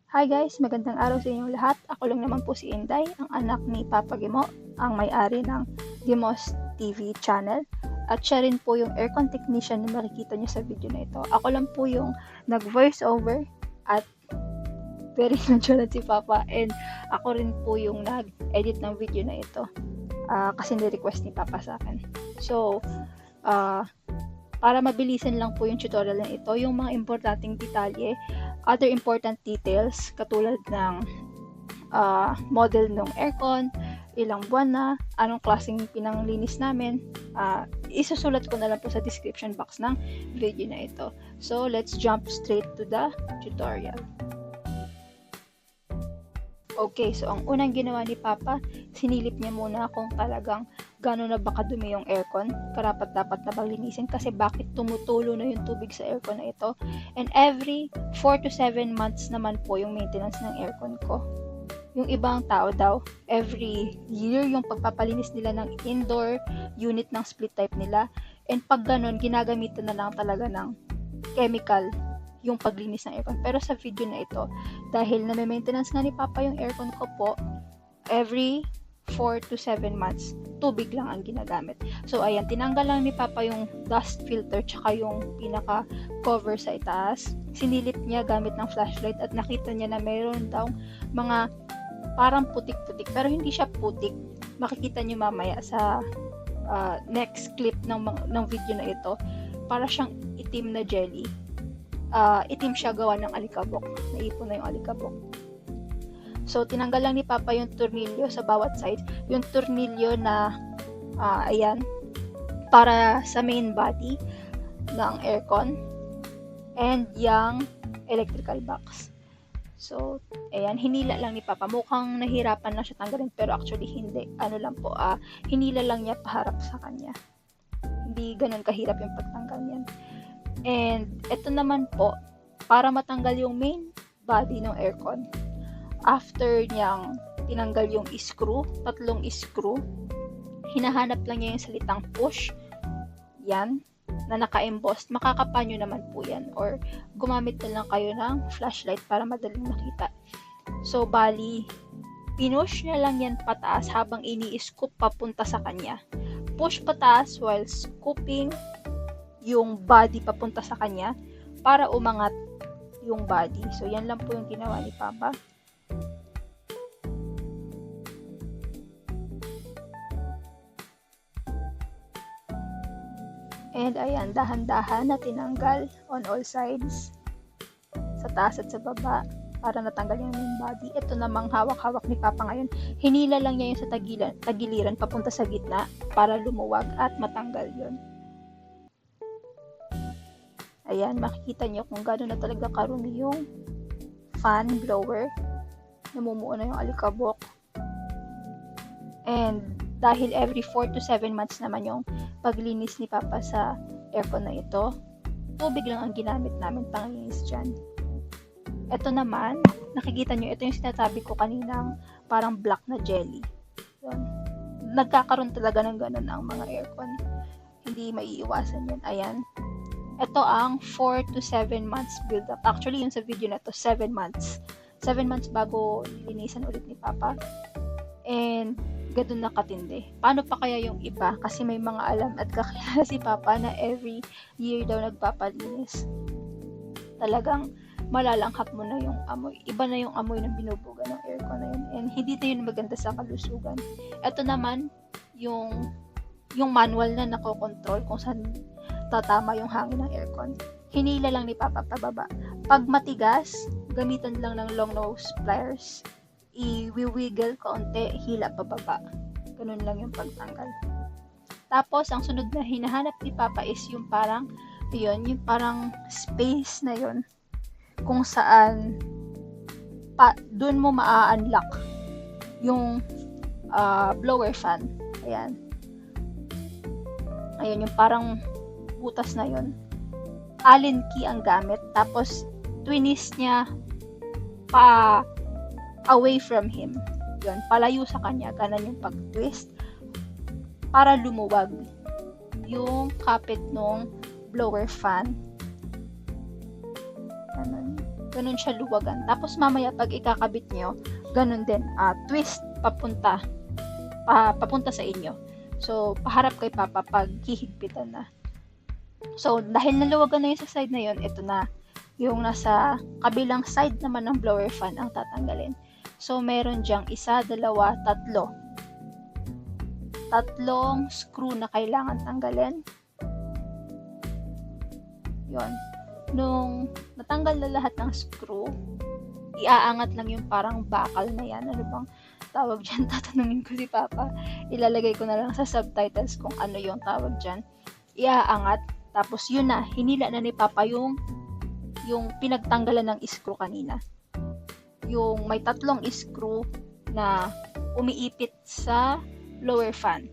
Hi guys, magandang araw sa inyong lahat. Ako lang naman po si Inday, ang anak ni Papa Gimo, ang may-ari ng Gimo's TV channel. At siya rin po yung aircon technician na makikita niyo sa video na ito. Ako lang po yung nag-voice over at very nonchalant si Papa, and ako rin po yung nag-edit ng video na ito kasi ni-request ni Papa sa akin. So, para mabilisan lang po yung tutorial na ito, yung mga importanteng detalye, other important details katulad ng model ng aircon, ilang buwan na, anong klaseng pinanglinis namin, isusulat ko na lang po sa description box ng video na ito. So, let's jump straight to the tutorial. Okay, so ang unang ginawa ni Papa, sinilip niya muna kung talagang gano'n na ba kadumi yung aircon, karapat-dapat na bang linisin kasi bakit tumutulo na yung tubig sa aircon na ito. And every 4 to 7 months naman po yung maintenance ng aircon ko. Yung ibang tao daw, every year yung pagpapalinis nila ng indoor unit ng split type nila. And pag gano'n, ginagamitan na lang talaga ng chemical yung paglinis ng aircon. Pero sa video na ito, dahil na may maintenance nga ni Papa yung aircon ko po, every 4 to 7 months, tubig lang ang ginagamit. So, ayan, tinanggal lang ni Papa yung dust filter tsaka yung pinaka cover sa itaas. Sinilip niya gamit ng flashlight at nakita niya na mayroon daw mga parang putik-putik. Pero hindi siya putik. Makikita niyo mamaya sa next clip ng video na ito. Para siyang itim na jelly. Itim siya gawa ng alikabok. Naipon na yung alikabok. So, tinanggal lang ni Papa yung tornilyo sa bawat side. Yung tornilyo na, ayan, para sa main body ng aircon. And yung electrical box. So, ayan, hinila lang ni Papa. Mukhang nahirapan lang siya tanggalin, pero actually hindi. Ano lang po, hinila lang niya paharap sa kanya. Hindi ganun kahirap yung pagtanggal niyan. And ito naman po, para matanggal yung main body ng aircon, after niyang tinanggal yung screw, 3 screw, hinahanap lang niya yung salitang push, yan, na naka-embossed. Makakapa nyo naman po yan, or gumamit na lang kayo ng flashlight para madaling makita. So, bali, pinush niya lang yan pataas habang ini-scoop papunta sa kanya. Push pataas while scooping yung body papunta sa kanya para umangat yung body. So, yan lang po yung ginawa ni Papa. And ayan, dahan-dahan na tinanggal on all sides, sa taas at sa baba, para natanggal yung main body. Ito namang hawak-hawak ni Papa ngayon. Hinila lang niya yung sa tagiliran papunta sa gitna para lumuwag at matanggal yon. Ayan, makikita nyo kung gano'n na talaga karumi yung fan blower. Namumuo na yung alikabok. And dahil every 4 to 7 months naman yung paglinis ni Papa sa aircon na ito, tubig lang ang ginamit namin panglinis dyan. Ito naman, nakikita nyo, ito yung sinasabi ko kaninang parang black na jelly. Yun. Nagkakaroon talaga ng gano'n ang mga aircon. Hindi maiiwasan yan. Ayan. Ito ang 4 to 7 months build-up. Actually, yung sa video na to 7 months. 7 months bago linisan ulit ni Papa. And, ganun na katindi. Paano pa kaya yung iba? Kasi may mga alam at kakilala si Papa na every year daw nagpapalinis. Talagang malalanghap mo na yung amoy. Iba na yung amoy ng binubuga ng aircon na yun. And, hindi na yun maganda sa kalusugan. Ito naman, yung manual na nakokontrol kung saan tatama yung hangin ng aircon. Hinila lang ni Papa pababa. Pag matigas, gamitan lang ng long nose pliers. I-wiggle kaunti, hila pababa. Ganun lang yung pagtanggal. Tapos, ang sunod na hinahanap ni Papa is yung parang, yung parang space na yun. Kung saan, dun mo maa-unlock yung blower fan. Ayan. Ayan, yung parang butas na yun. Allen key ang gamit. Tapos, twist niya away from him. Yun, palayo sa kanya. Ganon yung pag-twist. Para lumuwag yung kapit ng blower fan. Ganon. ganun siya luwagan. Tapos mamaya pag ikakabit nyo, ganun din, twist papunta sa inyo. So, paharap kay Papa pag hihigpitan na. So, dahil naluwagan na yun sa side na yun, ito na. Yung nasa kabilang side naman ng blower fan ang tatanggalin. So, meron dyang 1, 2, 3. Tatlong screw na kailangan tanggalin. Yun. Nung natanggal na lahat ng screw, iaangat lang yung parang bakal na yan. Ano bang tawag dyan? Tatanungin ko si Papa. Ilalagay ko na lang sa subtitles kung ano yung tawag dyan. Iaangat. Tapos yun na, hinila na ni Papa yung pinagtanggalan ng screw kanina. Yung may 3 screw na umiipit sa blower fan.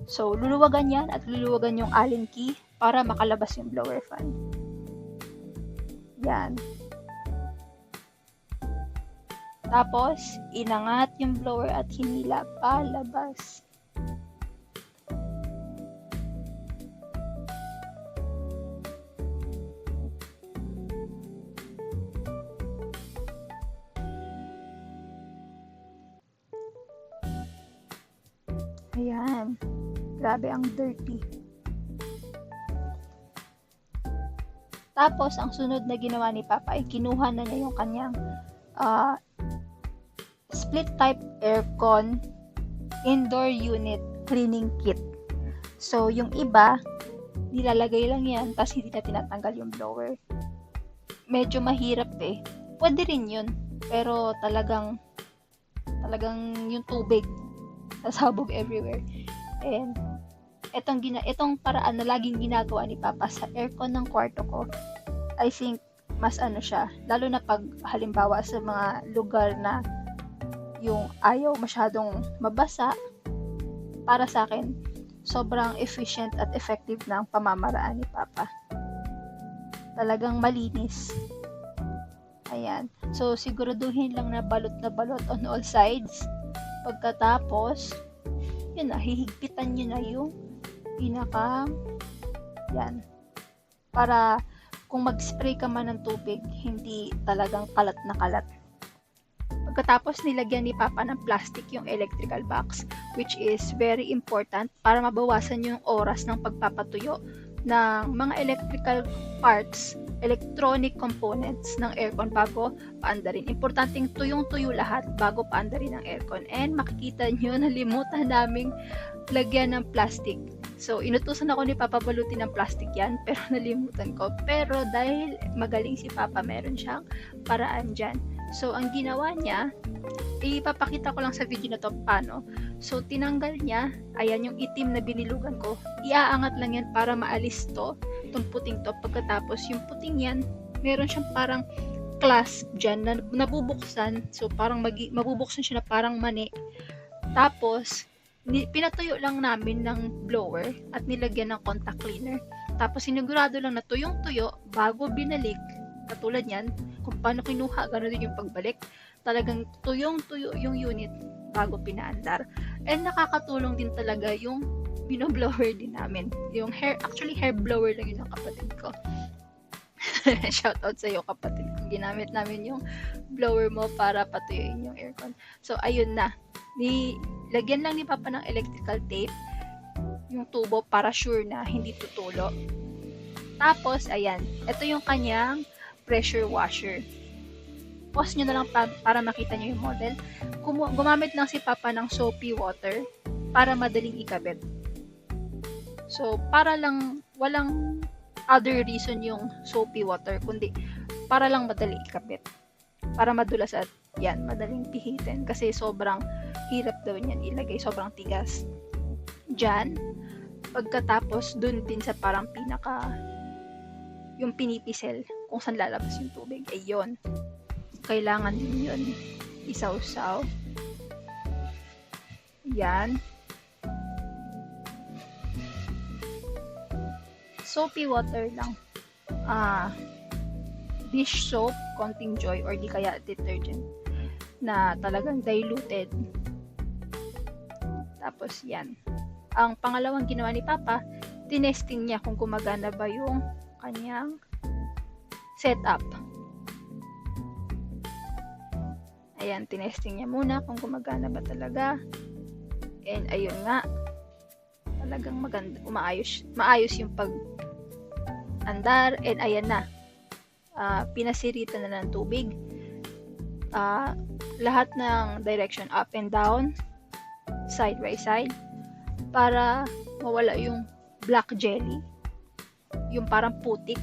So, luluwagan yan at luluwagan yung Allen key para makalabas yung blower fan. Yan. Tapos, inangat yung blower at hinila palabas. Ayan. Grabe, ang dirty. Tapos, ang sunod na ginawa ni Papa ay kinuha na niya yung kanyang split type aircon indoor unit cleaning kit. So, yung iba, nilalagay lang yan, tapos hindi na tinatanggal yung blower. Medyo mahirap eh. Pwede rin yun, pero talagang yung tubig sasabog everywhere. And itong paraan na laging ginagawa ni Papa sa aircon ng kwarto ko, I think mas siya, lalo na pag halimbawa sa mga lugar na yung ayaw masyadong mabasa, para sa akin sobrang efficient at effective ng pamamaraan ni Papa. Talagang malinis. Ayan. So siguraduhin lang na balot on all sides. Pagkatapos, yun na, hihigpitan nyo na yung yan. Para kung mag-spray ka man ng tubig, hindi talagang kalat na kalat. Pagkatapos, nilagyan ni Papa ng plastic yung electrical box, which is very important para mabawasan yung oras ng pagpapatuyo ng mga electrical parts, electronic components ng aircon bago paandarin. Importanteng tuyong-tuyo lahat bago paandarin ng aircon. And makikita nyo, nalimutan naming lagyan ng plastic. So, inutusan ako ni Papa balutin ng plastic yan, pero nalimutan ko. Pero dahil magaling si Papa, meron siyang paraan dyan. So, ang ginawa niya, ipapakita ko lang sa video na to paano. So, tinanggal niya, ayan yung itim na binilugan ko. Iaangat lang yan para maalis to, itong puting to. Pagkatapos, yung puting yan, meron siyang parang clasp dyan na nabubuksan. So, parang mabubuksan siya na parang mani. Tapos, pinatuyo lang namin ng blower at nilagyan ng contact cleaner. Tapos, sinigurado lang na tuyong-tuyo bago binalik. Katulad yan, kung paano kinuha, gano'n din yung pagbalik. Talagang tuyong-tuyo yung unit bago pinaandar. And nakakatulong din talaga yung binoblower din namin. Yung hair blower lang yun ng kapatid ko. Shoutout sa iyo, kapatid ko. Ginamit namin yung blower mo para patuyuin yung aircon. So, ayun na. Lagyan lang ni Papa ng electrical tape yung tubo para sure na hindi tutulo. Tapos, ayan. Ito yung kanyang pressure washer. Pause nyo na lang para makita nyo yung model. Gumamit lang si Papa ng soapy water para madaling ikabit. So, para lang, walang other reason yung soapy water, kundi para lang madali ikabit. Para madulas at yan, madaling pihitin. Kasi sobrang hirap daw niyan ilagay, sobrang tigas. Diyan, pagkatapos, dun din sa parang yung pinipisel kung saan lalabas yung tubig. Ayun. Kailangan din yun isaw-saw. Yan. Soapy water lang. Dish soap, konting Joy, or di kaya detergent na talagang diluted. Tapos yan. Ang pangalawang ginawa ni Papa, tinesting niya kung gumagana ba yung kanyang setup. Ayan, tinesting niya muna kung gumagana ba talaga. And ayun nga, talagang maganda, maayos yung pag-andar. And ayan na, pinasiritan na ng tubig. Lahat ng direction, up and down, side by side, para mawala yung black jelly, yung parang putik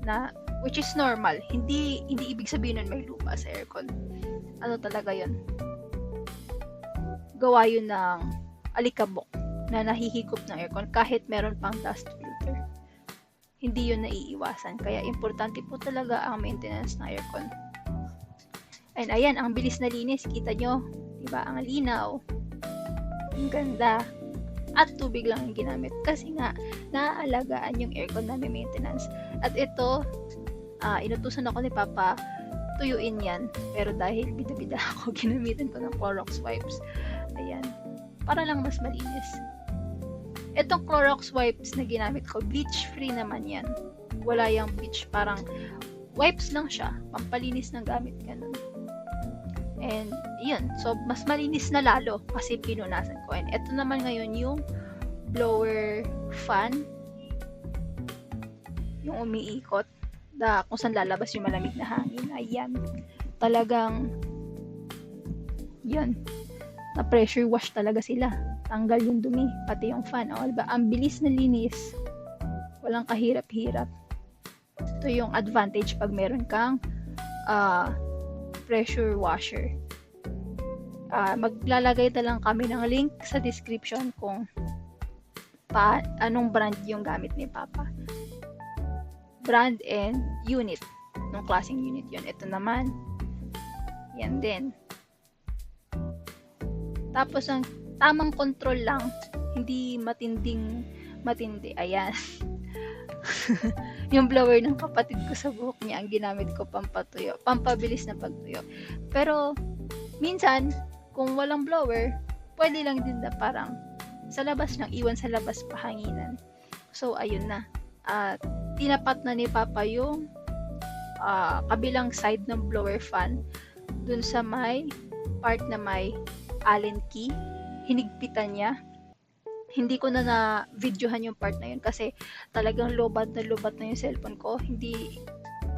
na, which is normal. Hindi ibig sabihin nun may lupa sa aircon. Ano talaga yun? Gawa yun ng alikabok na nahihigop ng aircon kahit meron pang dust filter. Hindi yun naiiwasan. Kaya importante po talaga ang maintenance ng aircon. And ayan, ang bilis na linis. Kita nyo? Diba? Ang linaw. Ang ganda. At tubig lang yung ginamit. Kasi nga, naaalagaan yung aircon na may maintenance. At ito, inutusan ako ni Papa tuyuin yan. Pero dahil bida-bida ako, ginamitan ko ng Clorox wipes. Ayan. Para lang mas malinis. Itong Clorox wipes na ginamit ko, bleach-free naman yan. Wala yung bleach. Parang wipes lang siya. Pampalinis ng gamit. Ganun. And, yun. So, mas malinis na lalo kasi pinunasan ko. And ito naman ngayon yung blower fan. Yung umiikot. Kung saan lalabas yung malamig na hangin. Ayan. Talagang, yun. Na pressure wash talaga sila. Tanggal yung dumi. Pati yung fan. O, diba? Ang bilis na linis. Walang kahirap-hirap. Ito yung advantage pag meron kang pressure washer. Maglalagay na lang kami ng link sa description kung anong brand yung gamit ni Papa. Brand and unit. Nung klaseng unit yun. Ito naman. Yan din. Tapos ang tamang control lang. Hindi matindi. Ayan. Yung blower ng kapatid ko sa buhok niya ang ginamit ko pampatuyo. Pampabilis na pagtuyo. Pero minsan, kung walang blower, pwede lang din na parang sa labas lang. Iwan sa labas pahanginan. So, ayun na. Tinapat na ni Papa yung kabilang side ng blower fan dun sa may part na may Allen key. Hinigpitan niya. Hindi ko na videohan yung part na yun kasi talagang lobat na yung cellphone ko. Hindi,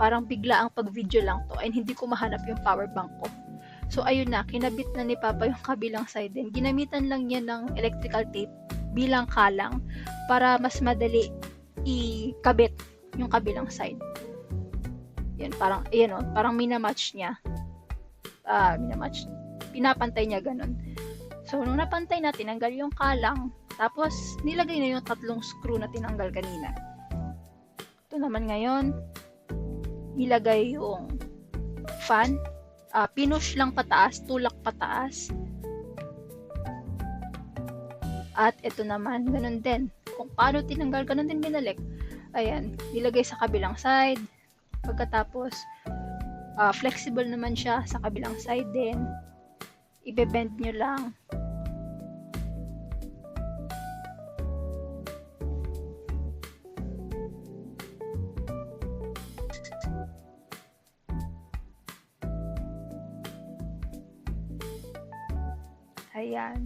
parang bigla ang pag-video lang to and hindi ko mahanap yung power bank ko. So ayun na, kinabit na ni Papa yung kabilang side din. Ginamitan lang niya ng electrical tape bilang kalang para mas madali ikabit yung kabilang side. Yan, parang, ayan o, parang minamatch niya. Pinapantay niya ganun. So, nung napantay na, tinanggal yung kalang. Tapos, nilagay na yung 3 screw na tinanggal kanina. Ito naman ngayon, nilagay yung fan. Pinush lang pataas, tulak pataas. At ito naman, ganun din. Kung paano tinanggal, ganun din binalik. Ayan, nilagay sa kabilang side. Pagkatapos, flexible naman siya sa kabilang side din. Ibe-bend nyo lang. Ayan.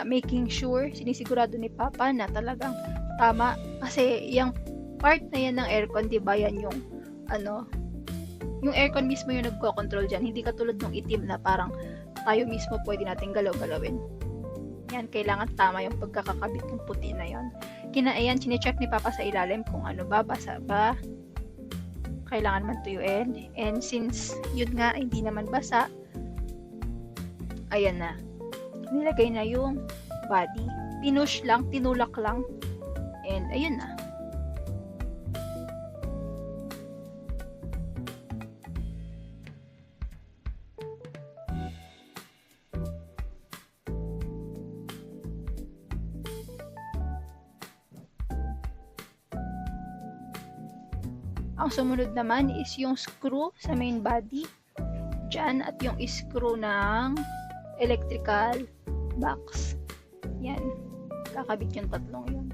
Making sure, sinisigurado ni Papa na talagang tama. Kasi yung part na yan ng aircon, diba yan yung yung aircon mismo yung nagko-control dyan. Hindi katulad ng itim na parang tayo mismo pwede natin galaw-galawin. Yan, kailangan tama yung pagkakakabit ng puti na yon. Ayan, chinecheck ni Papa sa ilalim kung ano ba, basa ba. Kailangan man tuyuin. And since yun nga, hindi naman basa, ayan na. Nilagay na yung body. Pinush lang, tinulak lang. And ayun na. Ang sumunod naman is yung screw sa main body. Diyan, at yung screw ng electrical box. Yan. Kakabit yung 3 yun.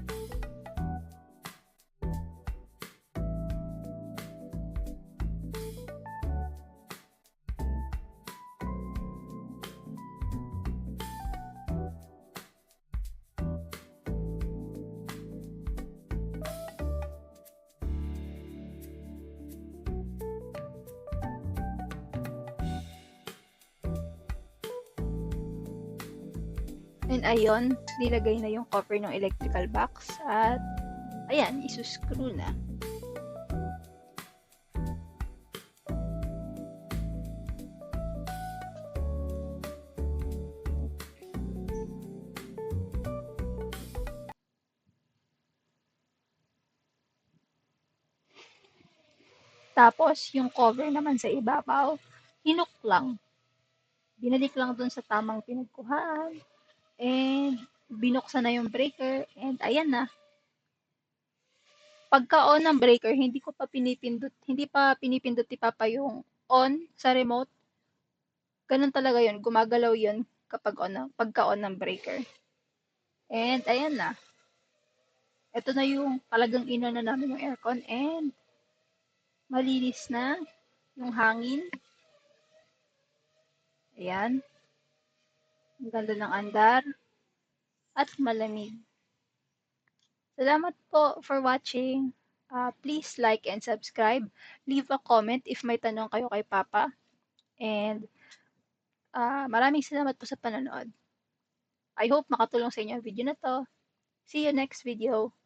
And ayun, nilagay na yung cover ng electrical box at ayan, isuscrew na. Tapos, yung cover naman sa ibabaw, hinuk lang. Binalik lang dun sa tamang pinagkuhaan. And, binuksan na yung breaker. And, ayan na. Pagka-on ng breaker, hindi pa pinipindot ni Papa yung on sa remote. Ganun talaga yun. Gumagalaw yun pagka-on ng breaker. And, ayan na. Ito na yung talagang ina na namin yung aircon. And, malinis na yung hangin. Ayan. Ang ganda ng andar. At malamig. Salamat po for watching. Please like and subscribe. Leave a comment if may tanong kayo kay Papa. And maraming salamat po sa panonood. I hope makatulong sa inyo ang video na to. See you next video.